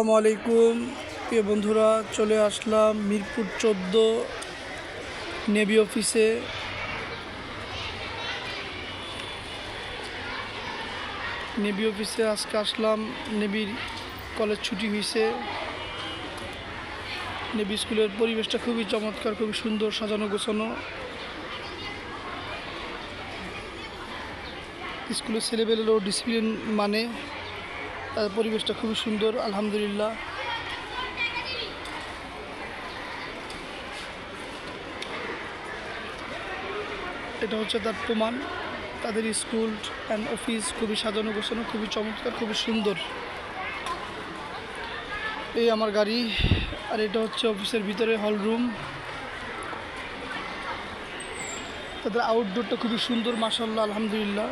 আসসালামু আলাইকুম প্রিয় বন্ধুরা, চলে আসলাম মিরপুর 14 নেভি অফিসে। আজকে আসলাম, নেভির কলেজ ছুটি হয়েছে। নেভি স্কুলের পরিবেশটা খুবই চমৎকার, খুবই সুন্দর, সাজানো গোছানো। স্কুলের ছেলেবেলেরও ডিসিপ্লিন মানে, তার পরিবেশটা খুবই সুন্দর, আলহামদুলিল্লাহ। এটা হচ্ছে তার প্রমাণ। তাদের স্কুল অ্যান্ড অফিস খুবই সাজানো গোছানো, খুবই চমৎকার, খুবই সুন্দর। এই আমার গাড়ি, আর এটা হচ্ছে অফিসের ভিতরে হল রুম। তাদের আউটডোরটা খুবই সুন্দর, মাশাআল্লাহ, আলহামদুলিল্লাহ।